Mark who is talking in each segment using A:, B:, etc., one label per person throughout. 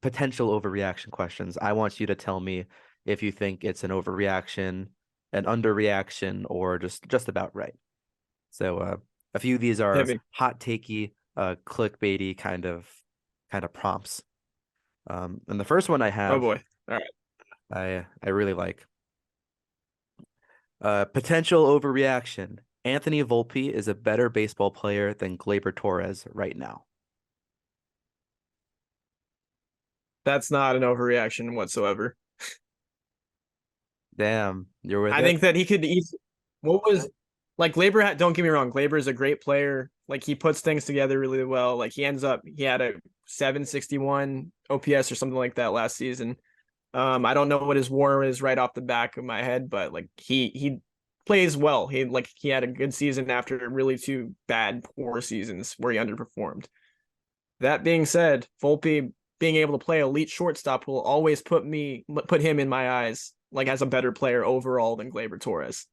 A: potential overreaction questions. I want you to tell me if you think it's an overreaction, an underreaction, or just about right. So a few of these are
B: Heavy.
A: hot takey, clickbaity kind of prompts. And the first one I
B: Oh
A: have,
B: boy. All right.
A: I really like. Potential overreaction. Anthony Volpe is a better baseball player than Gleyber Torres right now.
B: That's not an overreaction whatsoever.
A: Damn, you're with
B: I
A: it?
B: think that he could easily. What was like Gleyber had, don't get me wrong, Gleyber is a great player. Like he puts things together really well. Like he had a 761 OPS or something like that last season. I don't know what his WAR is right off the back of my head, but like he plays well. He had a good season after really two bad poor seasons where he underperformed. That being said, Volpe being able to play elite shortstop will always put him in my eyes like as a better player overall than Gleyber Torres.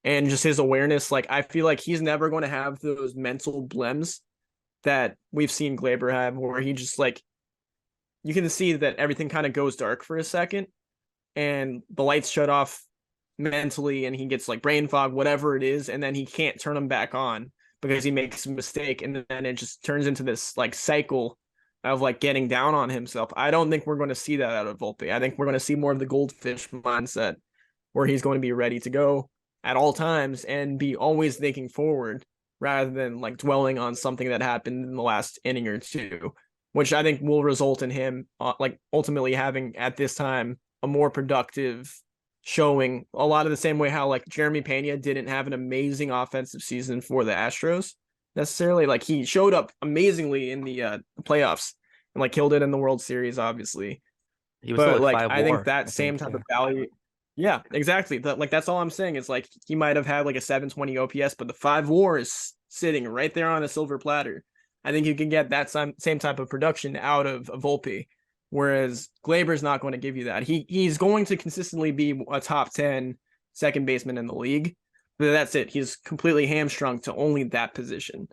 B: And just his awareness, like I feel like he's never going to have those mental blems that we've seen Gleyber have, where he just like you can see that everything kind of goes dark for a second and the lights shut off mentally and he gets like brain fog, whatever it is, and then he can't turn them back on because he makes a mistake and then it just turns into this like cycle of like getting down on himself. I don't think we're going to see that out of Volpe. I think we're going to see more of the goldfish mindset where he's going to be ready to go at all times and be always thinking forward rather than like dwelling on something that happened in the last inning or two, which I think will result in him like ultimately having at this time a more productive showing, a lot of the same way how like Jeremy Pena didn't have an amazing offensive season for the Astros necessarily. Like he showed up amazingly in the playoffs and like killed it in the World Series, obviously.
A: He was still
B: But
A: like
B: like
A: five
B: I think
A: WAR,
B: that
A: I
B: same
A: think.
B: type
A: Yeah.
B: of value, yeah, exactly. Like that's all I'm saying is like he might have had like a 720 OPS, but the 5 WAR is sitting right there on a silver platter. I think you can get that same type of production out of a Volpe, whereas Glaber's not going to give you that. He's going to consistently be a top 10 second baseman in the league, but that's it. He's completely hamstrung to only that position,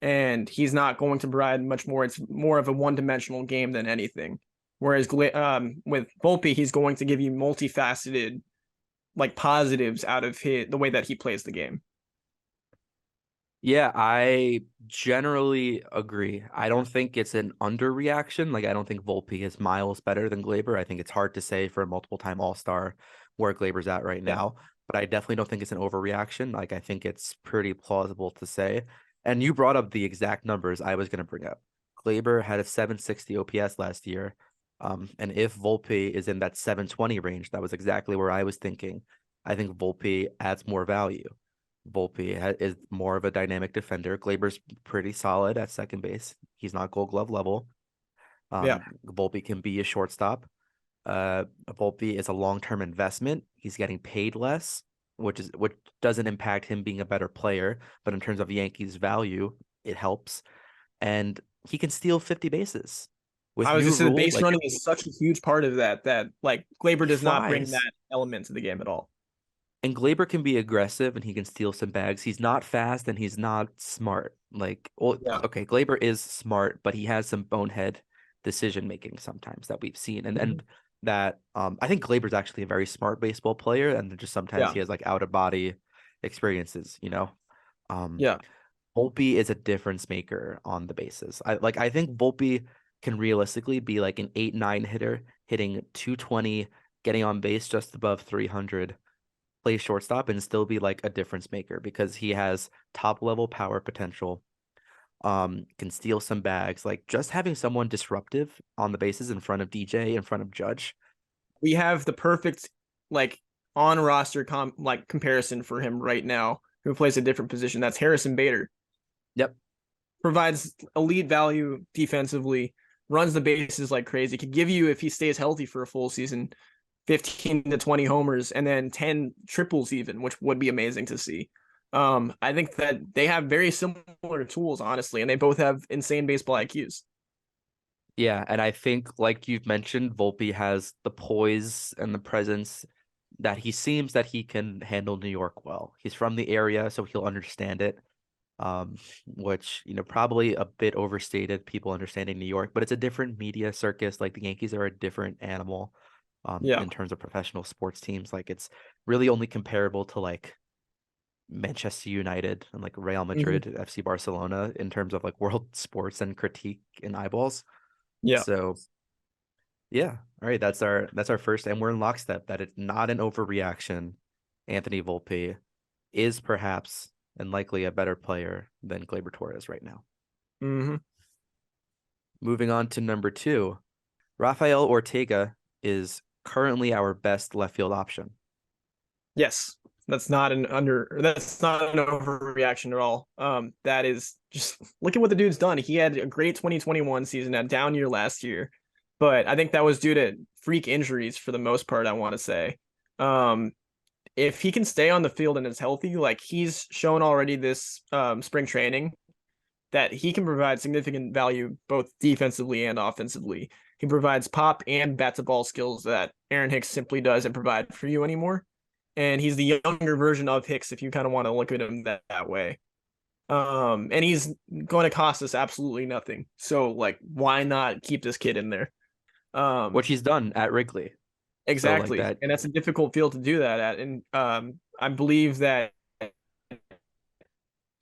B: and he's not going to provide much more. It's more of a one-dimensional game than anything. Whereas with Volpe, he's going to give you multifaceted like positives out of the way that he plays the game.
A: Yeah, I generally agree. I don't think it's an underreaction. Like, I don't think Volpe is miles better than Gleyber. I think it's hard to say for a multiple time All-Star where Gleyber's at right
B: Yeah.
A: now, but I definitely don't think it's an overreaction. Like, I think it's pretty plausible to say. And you brought up the exact numbers I was going to bring up. Gleyber had a 760 OPS last year. And if Volpe is in that 720 range, that was exactly where I was thinking. I think Volpe adds more value. Volpe is more of a dynamic defender. Glaber's pretty solid at second base. He's not Gold Glove level.
B: Yeah.
A: Volpe can be a shortstop. Volpe is a long-term investment. He's getting paid less, which doesn't impact him being a better player, but in terms of Yankees value, it helps. And he can steal 50 bases. With
B: I was
A: new
B: just saying the
A: rules,
B: base
A: like
B: running is such a huge part of that like Glaber
A: he
B: does not bring
A: flies.
B: that element to the game at all.
A: And Gleyber can be aggressive and he can steal some bags. He's not fast and he's not smart. Like, well,
B: Yeah.
A: okay, Gleyber is smart, but he has some bonehead decision making sometimes that we've seen. And that I think Gleyber's actually a very smart baseball player, and just sometimes
B: Yeah.
A: he has like out of body experiences, you know. Um
B: Yeah.
A: Volpe is a difference maker on the bases. I think Volpe can realistically be like an 8-9 hitter, hitting 220, getting on base just above 300, play shortstop and still be like a difference maker because he has top level power potential, can steal some bags. Like just having someone disruptive on the bases in front of DJ, in front of Judge.
B: We have the perfect like on roster comparison for him right now who plays a different position. That's Harrison Bader.
A: Yep.
B: Provides elite value defensively, runs the bases like crazy. Could give you, if he stays healthy for a full season, 15 to 20 homers and then 10 triples even, which would be amazing to see. I think that they have very similar tools, honestly, and they both have insane baseball IQs.
A: Yeah, and I think like you've mentioned, Volpe has the poise and the presence that he seems that he can handle New York well. He's from the area, so he'll understand it. which, probably a bit overstated, people understanding New York, but it's a different media circus. Like the Yankees are a different animal,
B: Yeah.
A: in terms of professional sports teams. Like it's really only comparable to like Manchester United and like Real
B: Hmm.
A: Madrid, FC Barcelona in terms of like world sports and critique and eyeballs.
B: Yeah.
A: So yeah, all right, that's our first, and we're in lockstep that it's not an overreaction. Anthony Volpe is perhaps and likely a better player than Gleyber Torres right now.
B: Hmm.
A: Moving on to number two, Rafael Ortega is currently our best left field option.
B: Yes. That's not an overreaction at all. That is just look at what the dude's done. He had a great 2021 season, a down year last year, but I think that was due to freak injuries for the most part, I want to say. Um, if he can stay on the field and is healthy, like he's shown already this spring training, that he can provide significant value both defensively and offensively. He provides pop and bat to ball skills that Aaron Hicks simply doesn't provide for you anymore. And he's the younger version of Hicks if you kind of want to look at him that way. And he's going to cost us absolutely nothing. So like, why not keep this kid in there? Um,
A: Which he's done at Wrigley. So like
B: exactly.
A: that,
B: And that's a difficult field to do that at. And I believe that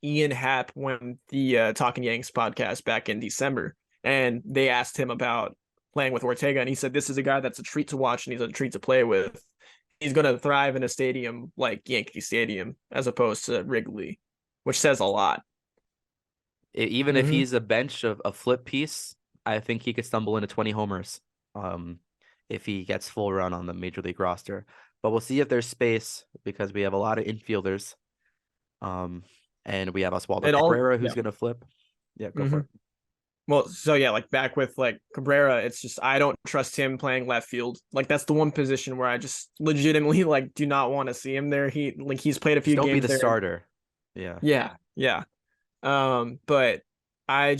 B: Ian Happ when the Talking Yanks podcast back in December, and they asked him about playing with Ortega, and he said this is a guy that's a treat to watch and he's a treat to play with. He's going to thrive in a stadium like Yankee Stadium as opposed to Wrigley, which says a lot.
A: even if
B: Mm-hmm.
A: he's a bench of a flip piece, I think he could stumble into 20 homers, um, if he gets full run on the major league roster. But we'll see if there's space because we have a lot of infielders. Um, and we have Oswaldo
B: It all,
A: Cabrera who's
B: yeah.
A: gonna flip. Yeah, go
B: Mm-hmm.
A: for it.
B: Well, so yeah, like back with like Cabrera, it's just I don't trust him playing left field. Like that's the one position where I just legitimately like do not want to see him there. He's played a
A: Just
B: few
A: don't be
B: games
A: the
B: there.
A: starter. Yeah.
B: Yeah, yeah. But I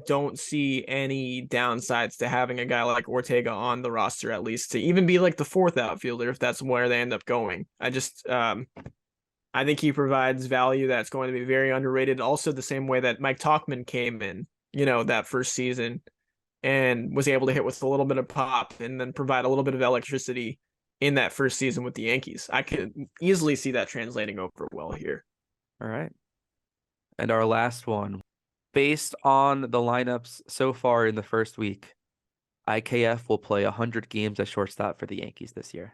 B: don't see any downsides to having a guy like Ortega on the roster at least to even be like the fourth outfielder if that's where they end up going. I think he provides value that's going to be very underrated. Also the same way that Mike Talkman came in, that first season and was able to hit with a little bit of pop and then provide a little bit of electricity in that first season with the Yankees. I could easily see that translating over well here.
A: All right. And our last one, based on the lineups so far in the first week, IKF will play 100 games at shortstop for the Yankees this year.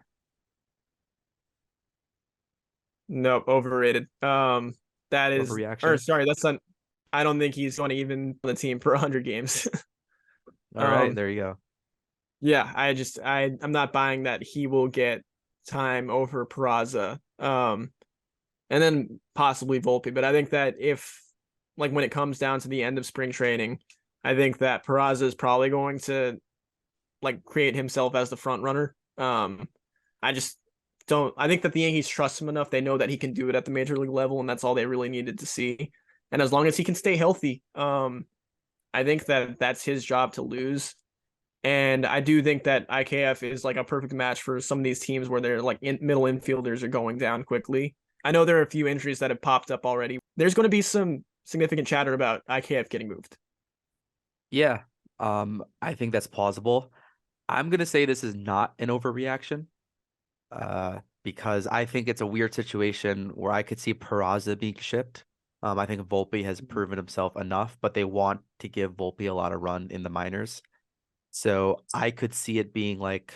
B: Nope, overrated. That is, or
A: Overreaction.
B: sorry, that's not. I don't think he's going to even on the team for 100 games.
A: All right,
B: um,
A: there you go.
B: yeah, I'm not buying that he will get time over Peraza. And then possibly Volpe, but I think that if like when it comes down to the end of spring training, I think that Peraza is probably going to like create himself as the front runner. I just don't. I think that the Yankees trust him enough. They know that he can do it at the major league level, and that's all they really needed to see. And as long as he can stay healthy, I think that that's his job to lose. And I do think that IKF is like a perfect match for some of these teams where they're like middle infielders are going down quickly. I know there are a few injuries that have popped up already. There's going to be some significant chatter about IKF getting moved.
A: Yeah. I think that's plausible. I'm gonna say this is not an overreaction. Because I think it's a weird situation where I could see Peraza being shipped. I think Volpe has proven himself enough, but they want to give Volpe a lot of run in the minors. So I could see it being like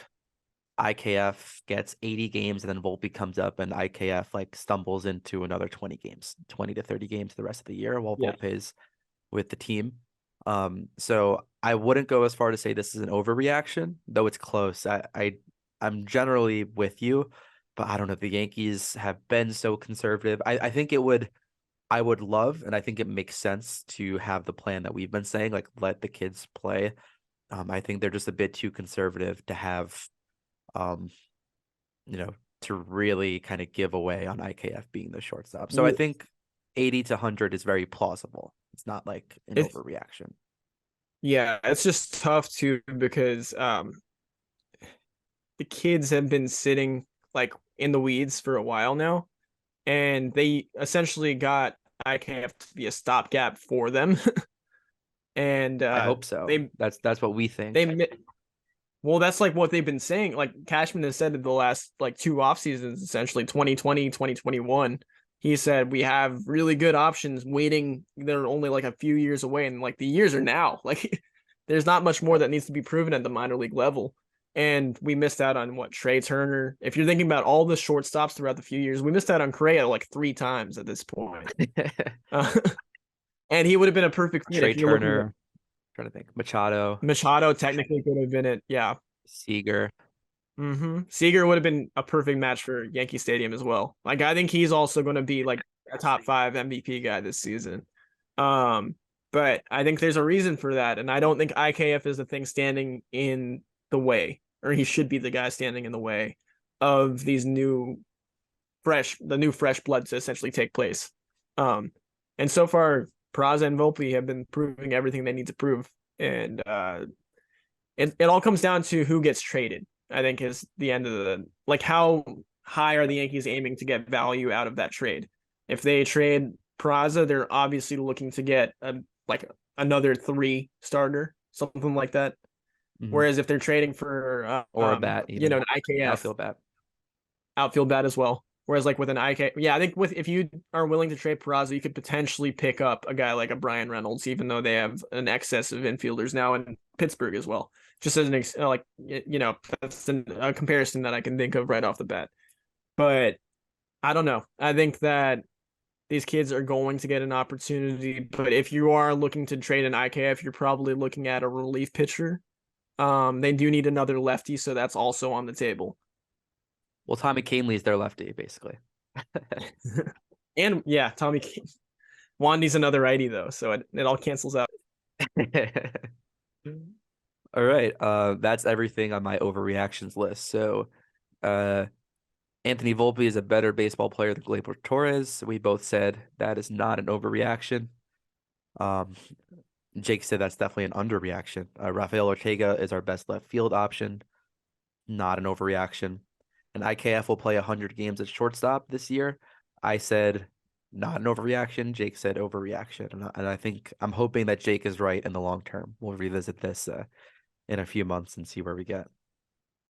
A: IKF gets 80 games and then Volpe comes up and IKF like stumbles into another 20 games, 20 to 30 games the rest of the year while
B: Yeah.
A: Volpe is with the team. So I wouldn't go as far to say this is an overreaction, though it's close. I'm generally with you, but I don't know. The Yankees have been so conservative. I think I would love, and I think it makes sense to have the plan that we've been saying, like let the kids play. I think they're just a bit too conservative to have, um, to really kind of give away on IKF being the shortstop. So I
B: Yeah.
A: think 80 to 100 is very plausible. It's not like an
B: It's
A: overreaction.
B: yeah, it's just tough too because the kids have been sitting like in the weeds for a while now, and they essentially got IKF to be a stopgap for them. And
A: I hope so.
B: they
A: That's what we think.
B: they well, that's like what they've been saying. Like Cashman has said in the last like 2 off seasons, essentially 2020, 2021. He said we have really good options waiting. They're only like a few years away, and like the years are now. Like there's not much more that needs to be proven at the minor league level. And we missed out on what Trey Turner. If you're thinking about all the shortstops throughout the few years, we missed out on Correa like 3 times at this point. Uh, and he would have been a perfect fit
A: Trey
B: if you're looking at
A: Turner, trying to think. Machado,
B: Machado. Technically, could have been it. Yeah.
A: Seager.
B: Seager would have been a perfect match for Yankee Stadium as well. Like I think he's also going to be like a top 5 MVP guy this season. But I think there's a reason for that, and I don't think IKF is the thing standing in the way, or he should be the guy standing in the way of these new fresh blood to essentially take place. And so far, Peraza and Volpe have been proving everything they need to prove, and it all comes down to who gets traded. I think is the end of the like how high are the Yankees aiming to get value out of that trade? If they trade Peraza, they're obviously looking to get another 3 starter, something like that.
A: Mm-hmm.
B: Whereas if they're trading for
A: or a bat, even.
B: an IKF outfield bat as well. Whereas like with an IK, yeah, I think if you are willing to trade Peraza, you could potentially pick up a guy like a Brian Reynolds, even though they have an excess of infielders now in Pittsburgh as well. Just as that's a comparison that I can think of right off the bat. But I don't know. I think that these kids are going to get an opportunity. But if you are looking to trade an IKF, you're probably looking at a relief pitcher. They do need another lefty, so that's also on the table.
A: Well, Tommy Kahnle is their lefty, basically.
B: And yeah, Tommy Wandy's another righty though, so it all cancels out.
A: All right. That's everything on my overreactions list. So Anthony Volpe is a better baseball player than Gleyber Torres. We both said that is not an overreaction. Jake said that's definitely an underreaction. Rafael Ortega is our best left field option. Not an overreaction. And IKF will play 100 games at shortstop this year. I said not an overreaction. Jake said overreaction. And I think I'm hoping that Jake is right in the long term. We'll revisit this in a few months and see where we get.